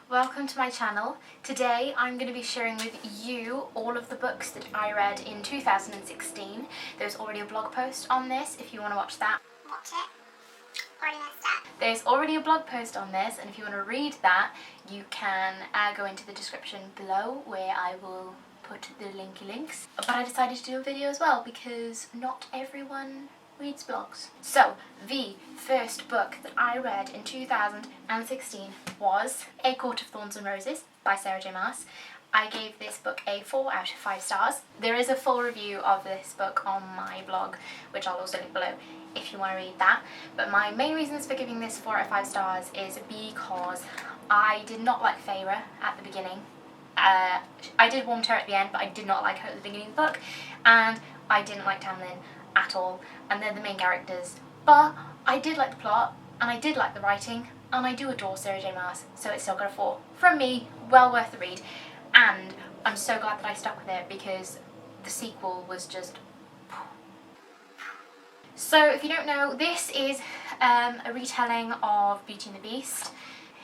welcome to my channel. Today I'm going to be sharing with you all of the books that I read in 2016. There's already a blog post on this if you want to watch that. Watch it. Already messed up. There's already a blog post on this, and if you want to read that, you can go into the description below where I will put the links. But I decided to do a video as well because not everyone reads blogs. So, the first book that I read in 2016 was A Court of Thorns and Roses by Sarah J Maas. I gave this book a 4 out of 5 stars. There is a full review of this book on my blog, which I'll also link below if you want to read that. But my main reasons for giving this 4 out of 5 stars is because I did not like Feyre at the beginning. I did warm to her at the end, but I did not like her at the beginning of the book, and I didn't like Tamlin at all, and they're the main characters. But I did like the plot, and I did like the writing, and I do adore Sarah J Maas, so it's still got a 4. From me, well worth the read, and I'm so glad that I stuck with it because the sequel was just... So if you don't know, this is a retelling of Beauty and the Beast.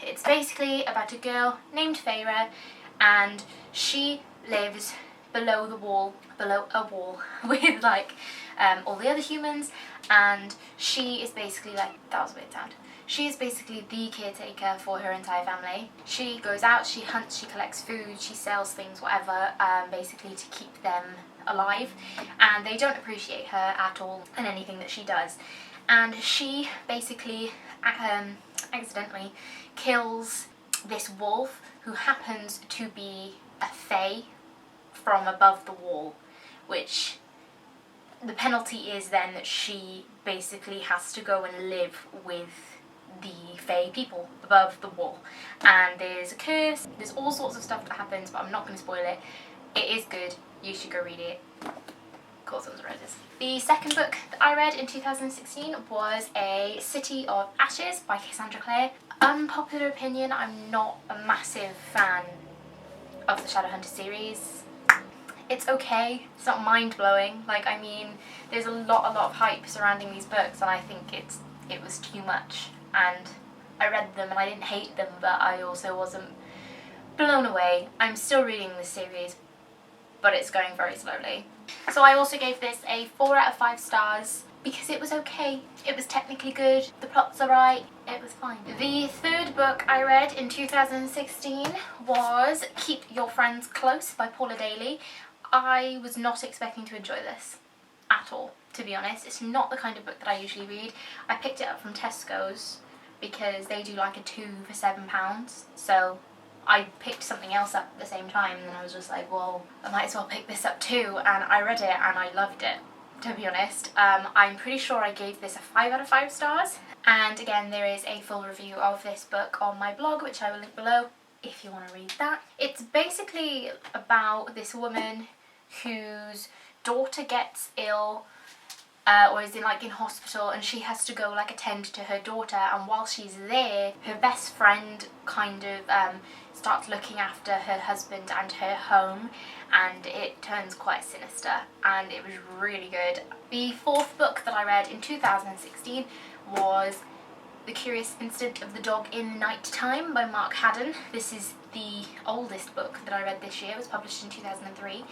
It's basically about a girl named Feyre, and she lives below a wall with like all the other humans, and she is basically like, that was a weird sound. She is basically the caretaker for her entire family. She goes out, she hunts, she collects food, she sells things, whatever, basically to keep them alive, and they don't appreciate her at all and anything that she does. And she basically accidentally kills this wolf who happens to be a fae from above the wall, which the penalty is then that she basically has to go and live with the fae people above the wall. And there's a curse, there's all sorts of stuff that happens, but I'm not going to spoil it. It is good, you should go read it. Court of Thorns and Roses. The second book that I read in 2016 was A City of Ashes by Cassandra Clare. Unpopular opinion, I'm not a massive fan of the Shadowhunter series. It's okay, it's not mind-blowing. Like, I mean, there's a lot of hype surrounding these books, and I think it was too much. And I read them and I didn't hate them, but I also wasn't blown away. I'm still reading this series, but it's going very slowly. So I also gave this a 4 out of 5 stars because it was okay. It was technically good, the plot's alright, it was fine. The third book I read in 2016 was Keep Your Friends Close by Paula Daly. I was not expecting to enjoy this at all, to be honest. It's not the kind of book that I usually read. I picked it up from Tesco's because they do like a 2 for £7, so I picked something else up at the same time, and then I was just like, well, I might as well pick this up too, and I read it and I loved it, to be honest. I'm pretty sure I gave this a 5 out of 5 stars, and again there is a full review of this book on my blog, which I will link below if you want to read that. It's basically about this woman whose daughter gets ill, or is in hospital, and she has to go like attend to her daughter, and while she's there her best friend kind of starts looking after her husband and her home, and it turns quite sinister, and it was really good. The fourth book that I read in 2016 was The Curious Incident of the Dog in Night Time by Mark Haddon. This is the oldest book that I read this year. It was published in 2003.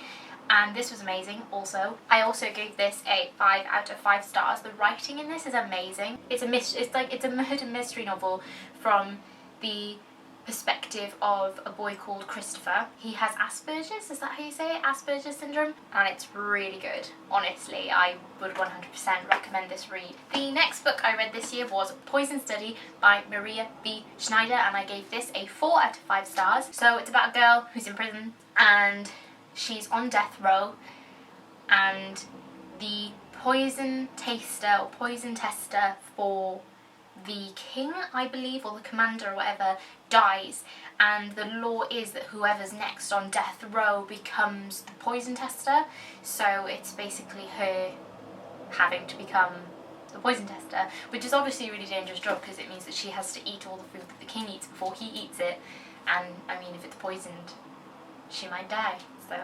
And this was amazing also. I also gave this a 5 out of 5 stars. The writing in this is amazing. It's a murder mystery novel from the perspective of a boy called Christopher. He has Asperger's, is that how you say it? Asperger's syndrome? And it's really good. Honestly, I would 100% recommend this read. The next book I read this year was Poison Study by Maria V. Schneider, and I gave this a 4 out of 5 stars. So it's about a girl who's in prison, and she's on death row, and the poison taster or poison tester for the king, I believe, or the commander or whatever, dies, and the law is that whoever's next on death row becomes the poison tester. So it's basically her having to become the poison tester, which is obviously a really dangerous job because it means that she has to eat all the food that the king eats before he eats it, and I mean, if it's poisoned, she might die. So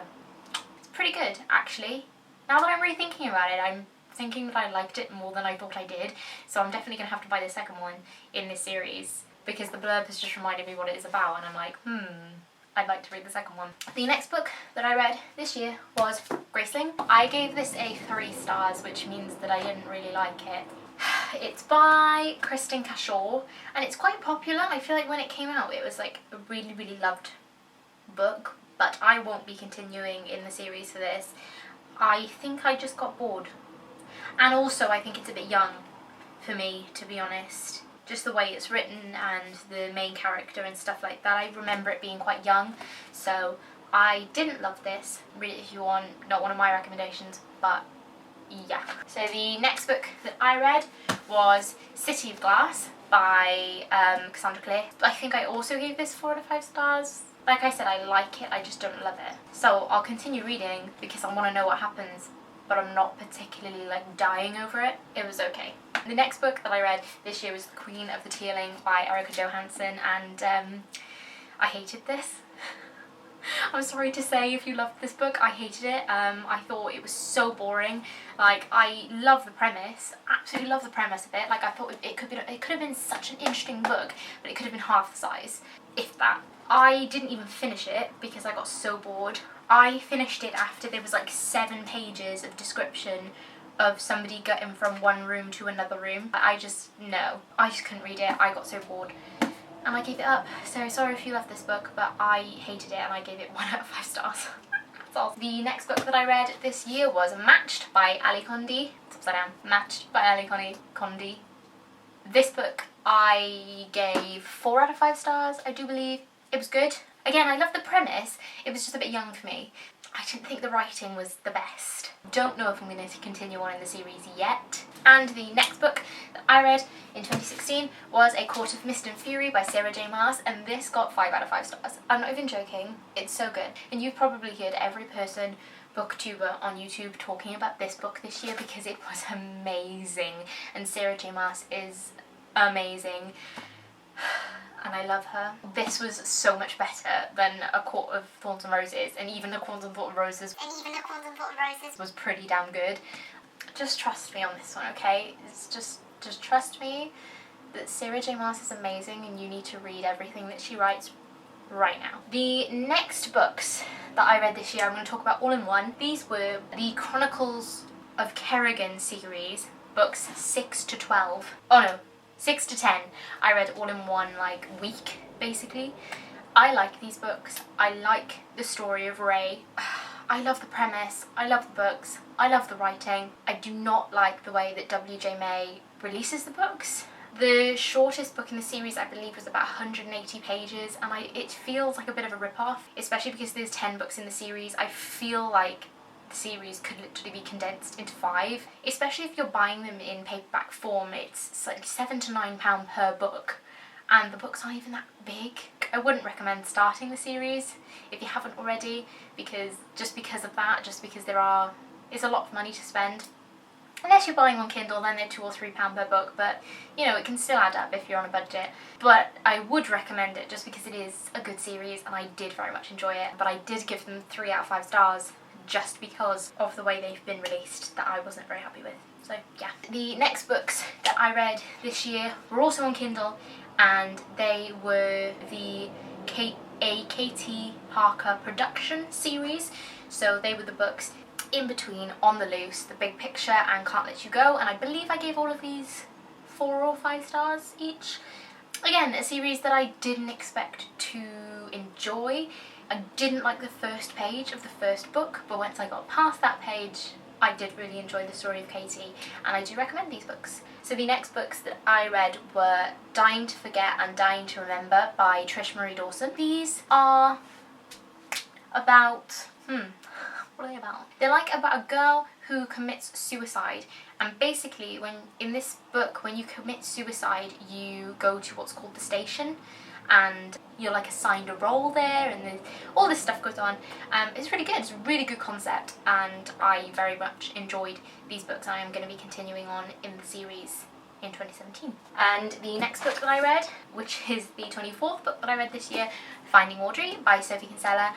it's pretty good, actually. Now that I'm really thinking about it, I'm thinking that I liked it more than I thought I did, so I'm definitely going to have to buy the second one in this series. because the blurb has just reminded me what it is about, and I'm like, I'd like to read the second one. The next book that I read this year was Graceling. I gave this a 3 stars, which means that I didn't really like it. It's by Kristin Cashore, and it's quite popular. I feel like when it came out, it was like a really, really loved book, but I won't be continuing in the series for this. I think I just got bored. And also, I think it's a bit young for me, to be honest. Just the way it's written and the main character and stuff like that. I remember it being quite young, so I didn't love this. Read it if you want, not one of my recommendations, but yeah. So the next book that I read was City of Glass by Cassandra Clare. I think I also gave this 4 out of 5 stars. Like I said, I like it, I just don't love it. So I'll continue reading because I want to know what happens, but I'm not particularly like dying over it. It was okay. The next book that I read this year was The Queen of the Tearling by Erica Johansson, and I hated this. I'm sorry to say, if you loved this book, I hated it. I thought it was so boring. Like, I love the premise, absolutely love the premise of it. Like, I thought it could have been such an interesting book, but it could have been half the size, if that. I didn't even finish it because I got so bored. I finished it after there was like 7 pages of description of somebody getting from one room to another room. I just couldn't read it. I got so bored and I gave it up. So sorry if you love this book, but I hated it and I gave it 1 out of 5 stars. That's all. The next book that I read this year was Matched by Ali Condie. It's upside down. Matched by Ali Condie. This book I gave 4 out of 5 stars, I do believe. It was good. Again, I love the premise. It was just a bit young for me. I didn't think the writing was the best. Don't know if I'm going to continue on in the series yet. And the next book that I read in 2016 was A Court of Mist and Fury by Sarah J Maas, and this got 5 out of 5 stars. I'm not even joking. It's so good. And you've probably heard every person, booktuber on YouTube, talking about this book this year because it was amazing. And Sarah J Maas is amazing. And I love her. This was so much better than A Court of Thorns and Roses, and even A Court of Thorns and Roses was pretty damn good. Just trust me on this one, okay? It's just trust me that Sarah J Maas is amazing, and you need to read everything that she writes right now. The next books that I read this year, I'm going to talk about all in one. These were the Chronicles of Kerrigan series, books 6 to 12. Oh no, 6 to 10. I read all in one like week, basically. I like these books. I like the story of Ray. I love the premise. I love the books. I love the writing. I do not like the way that W.J. May releases the books. The shortest book in the series, I believe, was about 180 pages, and it feels like a bit of a rip-off, especially because there's 10 books in the series. I feel like the series could literally be condensed into 5, especially if you're buying them in paperback form. It's like £7 to £9 per book, and the books aren't even that big. I wouldn't recommend starting the series if you haven't already, because of that, just because it's a lot of money to spend. Unless you're buying on Kindle, then they're £2 or £3 per book, but you know, it can still add up if you're on a budget. But I would recommend it just because it is a good series and I did very much enjoy it. But I did give them 3 out of 5 stars just because of the way they've been released that I wasn't very happy with. So yeah. The next books that I read this year were also on Kindle, and they were the K.T. Parker production series. So they were the books In Between, On the Loose, The Big Picture, and Can't Let You Go, and I believe I gave all of these 4 or 5 stars each. Again, a series that I didn't expect to enjoy. I didn't like the first page of the first book, but once I got past that page, I did really enjoy the story of Katie, and I do recommend these books. So the next books that I read were Dying to Forget and Dying to Remember by Trish Marie Dawson. These are about, what are they about? They're like about a girl who commits suicide, and basically in this book, when you commit suicide, you go to what's called the station, and you're like assigned a role there, and all this stuff goes on. It's really good. It's a really good concept, and I very much enjoyed these books. I am going to be continuing on in the series in 2017. And the next book that I read, which is the 24th book that I read this year, Finding Audrey by Sophie Kinsella,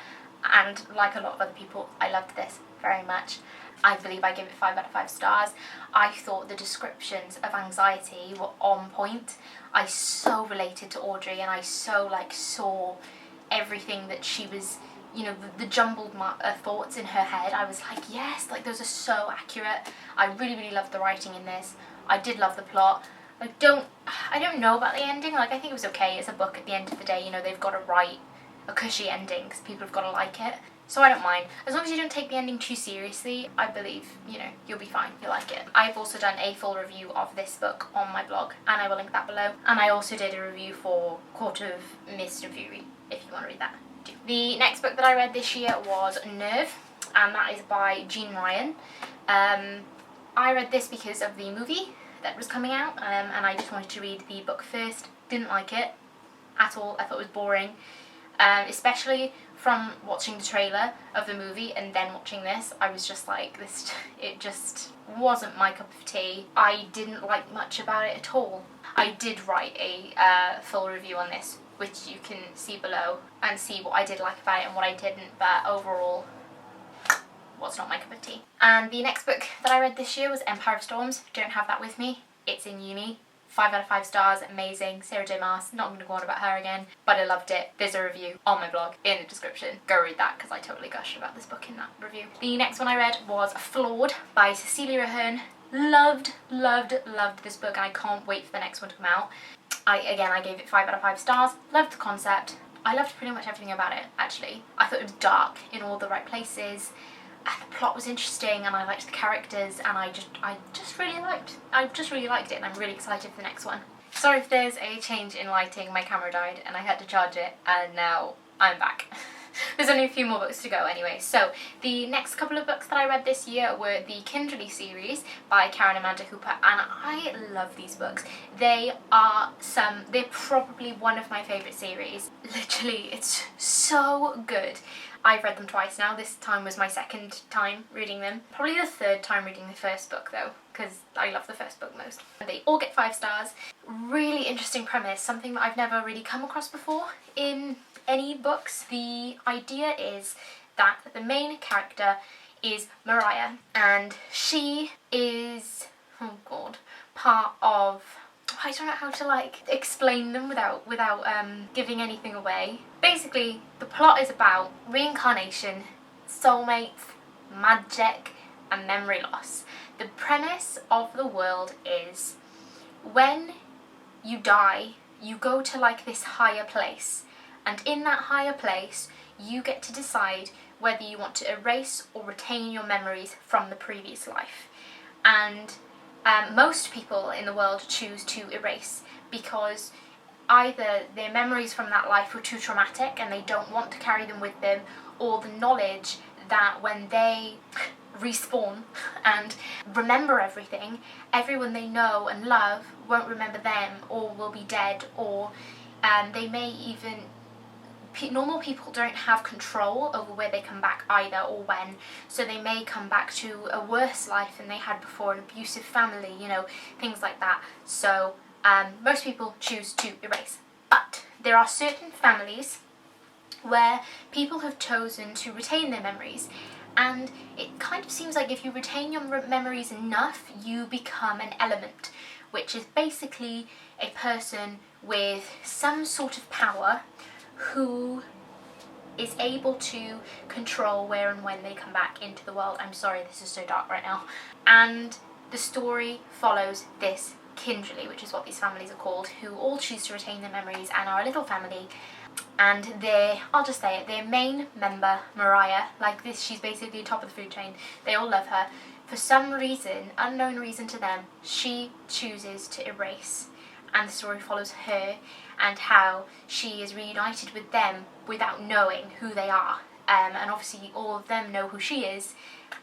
and like a lot of other people, I loved this. very much. I believe I gave it 5 out of 5 stars. I thought the descriptions of anxiety were on point. I so related to Audrey, and I so saw everything that she was, the jumbled thoughts in her head. I was like, yes, those are so accurate. I really, really loved the writing in this. I did love the plot. I don't know about the ending. I think it was okay. It's a book at the end of the day. They've got to write a cushy ending because people have got to like it. So I don't mind. As long as you don't take the ending too seriously, I believe, you'll be fine. You'll like it. I've also done a full review of this book on my blog, and I will link that below. And I also did a review for Court of Mist and Fury, if you want to read that too. The next book that I read this year was Nerve, and that is by Jean Ryan. I read this because of the movie that was coming out, and I just wanted to read the book first. Didn't like it at all. I thought it was boring, especially from watching the trailer of the movie and then watching this. I was just like, it just wasn't my cup of tea. I didn't like much about it at all. I did write a full review on this, which you can see below, and see what I did like about it and what I didn't, but overall was not my cup of tea. And the next book that I read this year was Empire of Storms. Don't have that with me. It's in uni. 5 out of 5 stars, amazing. Sarah J Maas, not going to go on about her again, but I loved it. There's a review on my blog in the description. Go read that because I totally gushed about this book in that review. The next one I read was Flawed by Cecilia Ahern. Loved this book, and I can't wait for the next one to come out. I gave it 5 out of 5 stars. Loved the concept. I loved pretty much everything about it, actually. I thought it was dark in all the right places. And the plot was interesting, and I liked the characters, and I just really liked it, and I'm really excited for the next one. Sorry if there's a change in lighting. My camera died and I had to charge it, and now I'm back. There's only a few more books to go anyway. So the next couple of books that I read this year were the Kinderly series by Karen Amanda Hooper, and I love these books. They're probably one of my favourite series. Literally, it's so good. I've read them twice now. This time was my second time reading them. Probably the third time reading the first book though, because I love the first book most. They all get 5 stars. Really interesting premise, something that I've never really come across before in any books. The idea is that the main character is Mariah, and she is, part of, I don't know how to explain them without giving anything away. Basically, the plot is about reincarnation, soulmates, magic, and memory loss. The premise of the world is when you die, you go to this higher place, and in that higher place, you get to decide whether you want to erase or retain your memories from the previous life. And most people in the world choose to erase because either their memories from that life were too traumatic and they don't want to carry them with them, or the knowledge that when they respawn and remember everything, everyone they know and love won't remember them or will be dead, or they may even... Normal people don't have control over where they come back either or when, so they may come back to a worse life than they had before, an abusive family, things like that. So most people choose to erase. But there are certain families where people have chosen to retain their memories, and it kind of seems like if you retain your memories enough, you become an element, which is basically a person with some sort of power who is able to control where and when they come back into the world. I'm sorry, this is so dark right now. And the story follows this Kinderly, which is what these families are called, who all choose to retain their memories and are a little family. And I'll just say it, their main member, Mariah, she's basically top of the food chain. They all love her. For some reason, unknown reason to them, she chooses to erase. And the story follows her and how she is reunited with them without knowing who they are. And obviously all of them know who she is,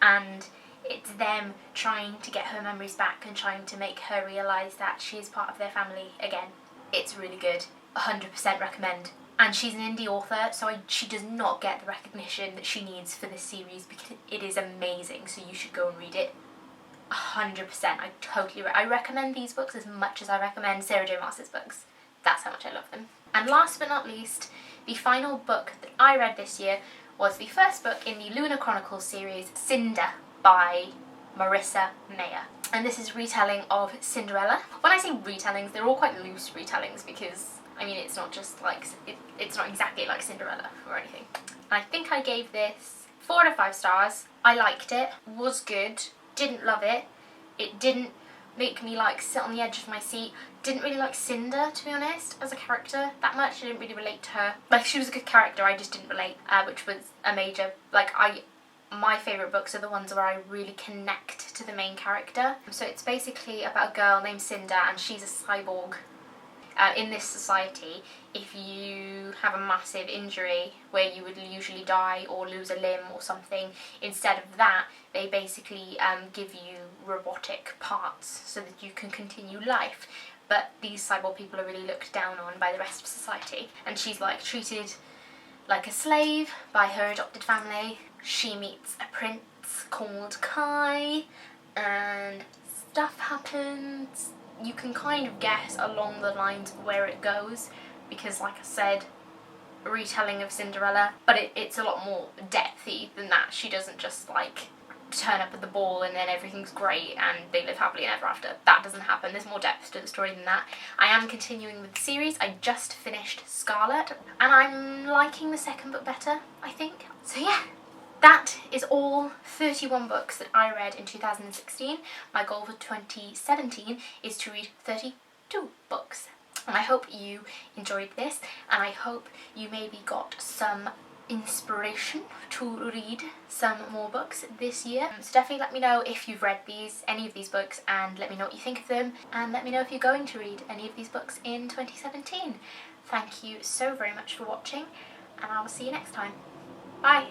and it's them trying to get her memories back and trying to make her realise that she is part of their family again. It's really good. 100% recommend. And she's an indie author, so she does not get the recognition that she needs for this series because it is amazing, so you should go and read it. 100%, I recommend these books as much as I recommend Sarah J Maas's books. That's how much I love them. And last but not least, the final book that I read this year was the first book in the Lunar Chronicles series, Cinder by Marissa Meyer. And this is a retelling of Cinderella. When I say retellings, they're all quite loose retellings because, I mean, it's not just like, it's not exactly like Cinderella or anything. I think I gave this 4 out of 5 stars. I liked it, was good, didn't love it. It didn't make me like sit on the edge of my seat. Didn't really like Cinder, to be honest, as a character that much. I didn't really relate to her. Like, she was a good character, I just didn't relate, which was a major, like, my favourite books are the ones where I really connect to the main character. So it's basically about a girl named Cinder, and she's a cyborg. In this society, if you have a massive injury where you would usually die or lose a limb or something, instead of that, they basically give you robotic parts so that you can continue life. But these cyborg people are really looked down on by the rest of society, and she's like treated like a slave by her adopted family. She meets a prince called Kai, and stuff happens. You can kind of guess along the lines of where it goes, because like I said, a retelling of Cinderella, but it's a lot more depthy than that. She doesn't just like turn up at the ball and then everything's great and they live happily ever after. That doesn't happen. There's more depth to the story than that. I am continuing with the series. I just finished Scarlet and I'm liking the second book better, I think. So yeah, that is all 31 books that I read in 2016. My goal for 2017 is to read 32 books. And I hope you enjoyed this, and I hope you maybe got some inspiration to read some more books this year. So definitely let me know if you've read any of these books, and let me know what you think of them, and let me know if you're going to read any of these books in 2017. Thank you so very much for watching, and I will see you next time. Bye!